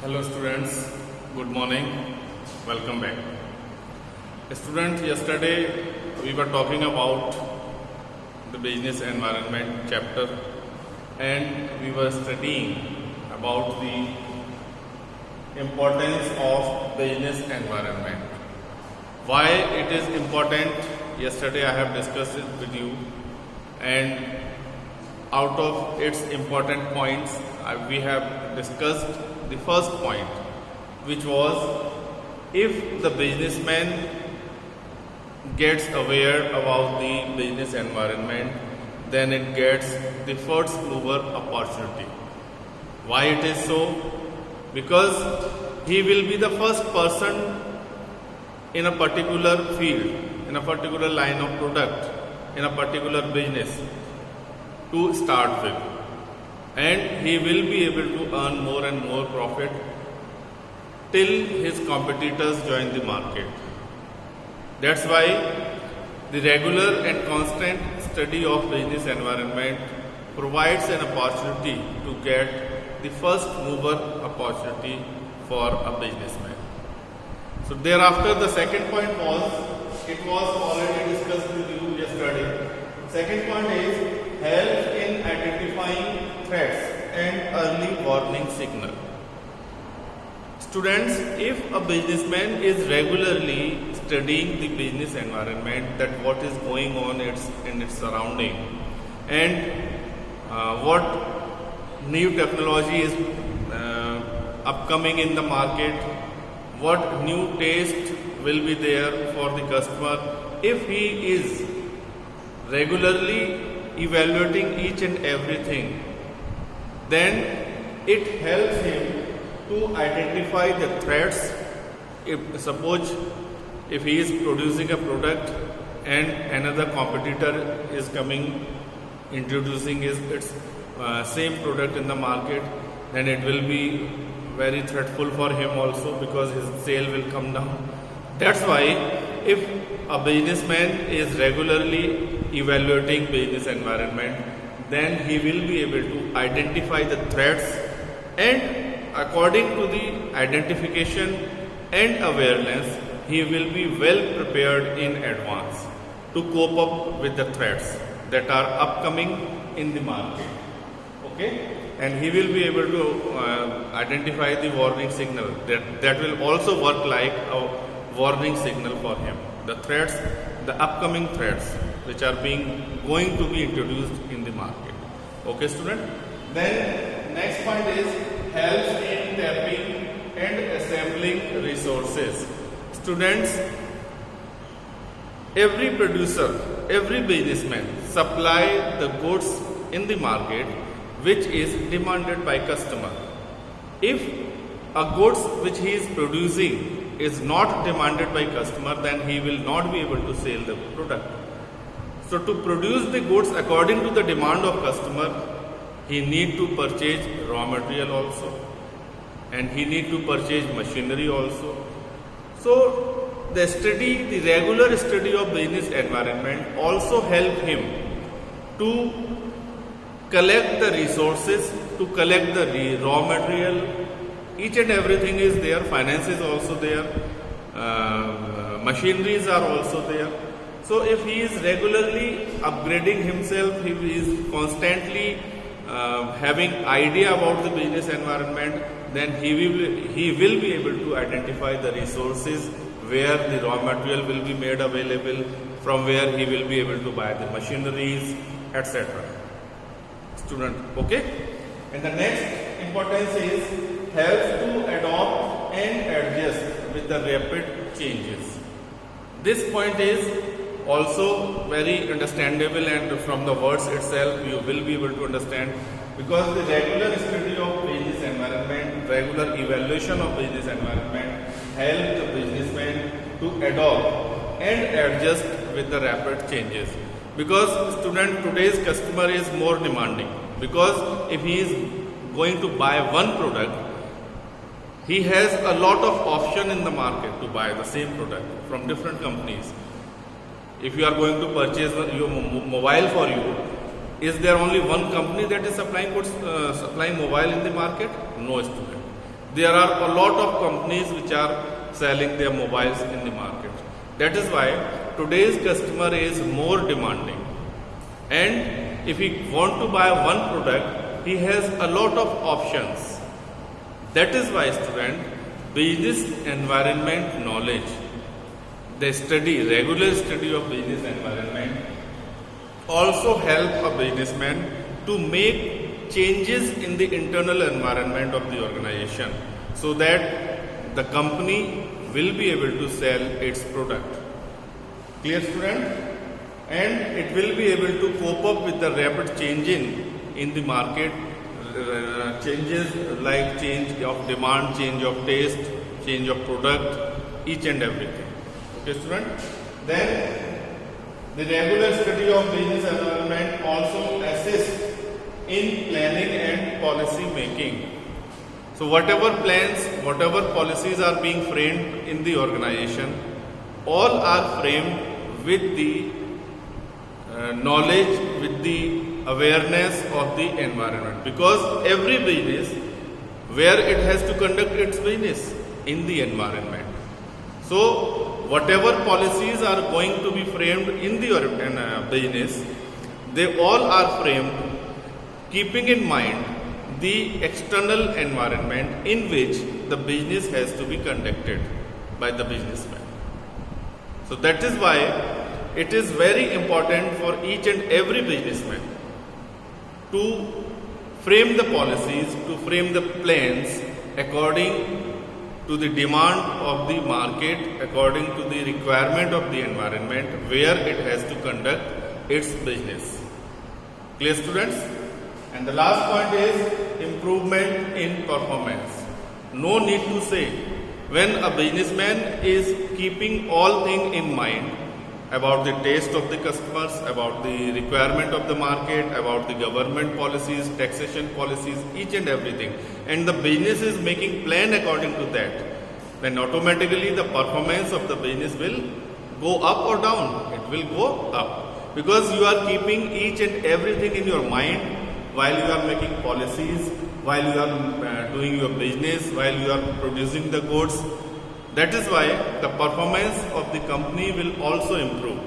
Hello students, good morning, welcome back. Students, yesterday we were talking about the business environment chapter and we were studying about the importance of business environment. Why it is important, yesterday I have discussed it with you, and out of its important points we have discussed the first point, which was if the businessman gets aware about the business environment, then it gets the first mover opportunity. Why it is so? Because he will be the first person in a particular field, in a particular line of product, in a particular business to start with, and he will be able to earn more and more profit till his competitors join the market. That's why the regular and constant study of business environment provides an opportunity to get the first mover opportunity for a businessman. So thereafter the second point it was already discussed with you yesterday. Second point is help in identifying threats and early warning signal. Students, if a businessman is regularly studying the business environment, that what is going on in its surrounding, and what new technology is upcoming in the market, what new taste will be there for the customer, if he is regularly evaluating each and everything, then it helps him to identify the threats. Suppose if he is producing a product and another competitor is coming introducing its same product in the market, then it will be very threatful for him also, because his sale will come down. That's why if a businessman is regularly evaluating business environment, then he will be able to identify the threats, and according to the identification and awareness, he will be well prepared in advance to cope up with the threats that are upcoming in the market. Okay? And he will be able to identify the warning signal that will also work like a warning signal for him. The threats, the upcoming threats which are going to be introduced in the market. Okay, student? Then next point is helps in tapping and assembling resources. Students, every producer, every businessman supply the goods in the market which is demanded by customer. If a goods which he is producing is not demanded by customer, then he will not be able to sell the product. So to produce the goods according to the demand of customer, he need to purchase raw material also, and he need to purchase machinery also. So the regular study of business environment also help him to collect the resources, to collect the raw material. Each and everything is there, finance is also there, machineries are also there. So if he is regularly upgrading himself, he is constantly having idea about the business environment, then he will be able to identify the resources where the raw material will be made available, from where he will be able to buy the machineries, etc. Student, okay? And the next importance is helps to adopt and adjust with the rapid changes. This point is also very understandable, and from the words itself you will be able to understand, because the regular study of business environment, regular evaluation of business environment help the businessman to adopt and adjust with the rapid changes. Because student, today's customer is more demanding, because if he is going to buy one product, he has a lot of option in the market to buy the same product from different companies. If you are going to purchase your mobile for you, is there only one company that is supplying mobile in the market? No, student. There are a lot of companies which are selling their mobiles in the market. That is why today's customer is more demanding. And if he want to buy one product, he has a lot of options. That is why student, business environment knowledge, the study, regular study of business environment also help a businessman to make changes in the internal environment of the organization so that the company will be able to sell its product. Clear student? And it will be able to cope up with the rapid changing in the market, changes like change of demand, change of taste, change of product, each and everything. Okay student? Then the regular study of business environment also assists in planning and policy making. So whatever plans, whatever policies are being framed in the organization, all are framed with the knowledge, with the awareness of the environment, because every business where it has to conduct its business in the environment. So whatever policies are going to be framed in the business, they all are framed keeping in mind the external environment in which the business has to be conducted by the businessman. So that is why it is very important for each and every businessman to frame the policies, to frame the plans according to the demand of the market, according to the requirement of the environment where it has to conduct its business. Clear students? And the last point is improvement in performance. No need to say, when a businessman is keeping all things in mind about the taste of the customers, about the requirement of the market, about the government policies, taxation policies, each and everything, and the business is making plan according to that, then automatically the performance of the business will go up or down. It will go up, because you are keeping each and everything in your mind while you are making policies, while you are doing your business, while you are producing the goods. That is why the performance of the company will also improve.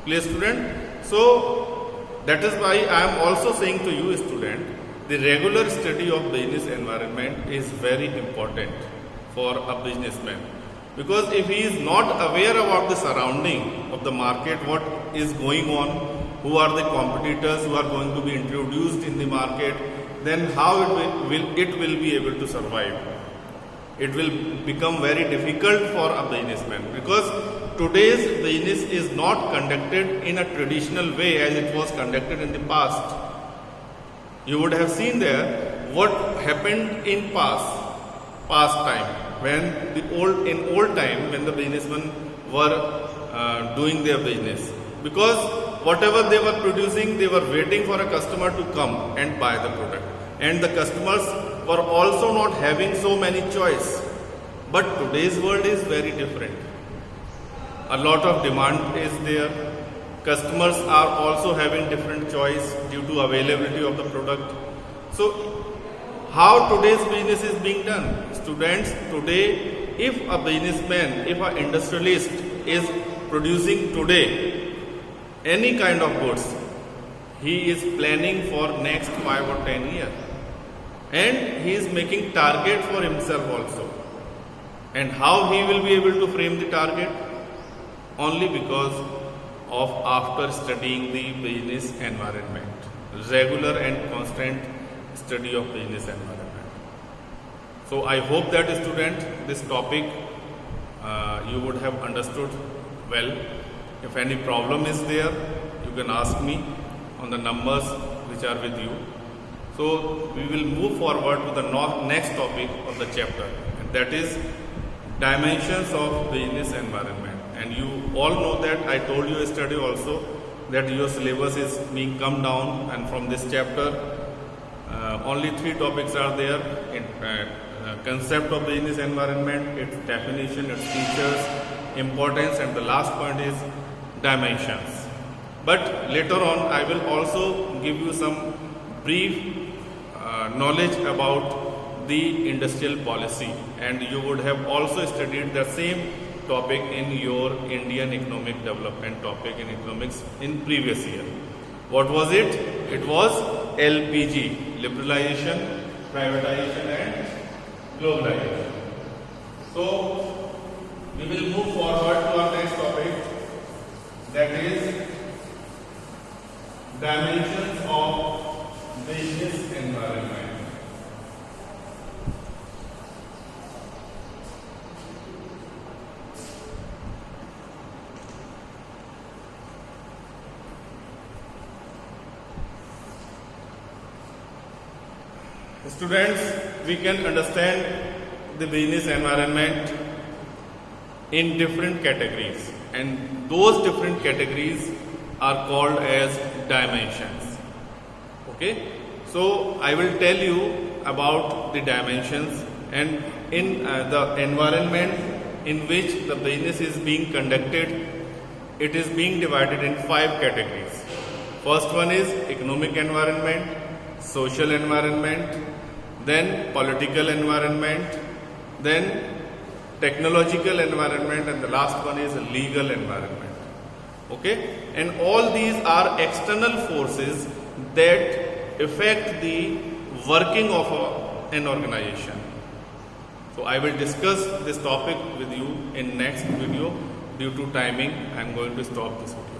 Clear student? So that is why I am also saying to you student, the regular study of business environment is very important for a businessman. Because if he is not aware about the surrounding of the market, what is going on, who are the competitors who are going to be introduced in the market, then how it will be able to survive. It will become very difficult for a businessman, because today's business is not conducted in a traditional way as it was conducted in the past. You would have seen there what happened in past time, when in old time when the businessmen were doing their business, because whatever they were producing, they were waiting for a customer to come and buy the product, and the customers were also not having so many choice. But today's world is very different. A lot of demand is there. Customers are also having different choice due to availability of the product. So how today's business is being done? Students, today if a businessman, if an industrialist is producing today any kind of goods, he is planning for next 5 or 10 years. And he is making target for himself also. And how he will be able to frame the target? Only because of after studying the business environment. Regular and constant study of business environment. So I hope that student, this topic you would have understood well. If any problem is there, you can ask me on the numbers which are with you. So we will move forward to the next topic of the chapter, and that is dimensions of business environment. And you all know that I told you yesterday also that your syllabus is being come down, and from this chapter only 3 topics are there: concept of business environment, its definition, its features, importance, and the last point is dimensions. But later on I will also give you some brief knowledge about the industrial policy, and you would have also studied the same topic in your Indian economic development topic in economics in previous year. What was it? It was LPG, liberalization, privatization and globalization. So we will move forward to our next topic, that is dimensions of business environment. Students, we can understand the business environment in different categories, and those different categories are called as dimensions. Okay, so I will tell you about the dimensions, and in the environment in which the business is being conducted, it is being divided in 5 categories. First one is economic environment, social environment, then political environment, then technological environment, and the last one is legal environment. Okay, and all these are external forces that affect the working of an organization. So I will discuss this topic with you in next video. Due to timing, I am going to stop this video.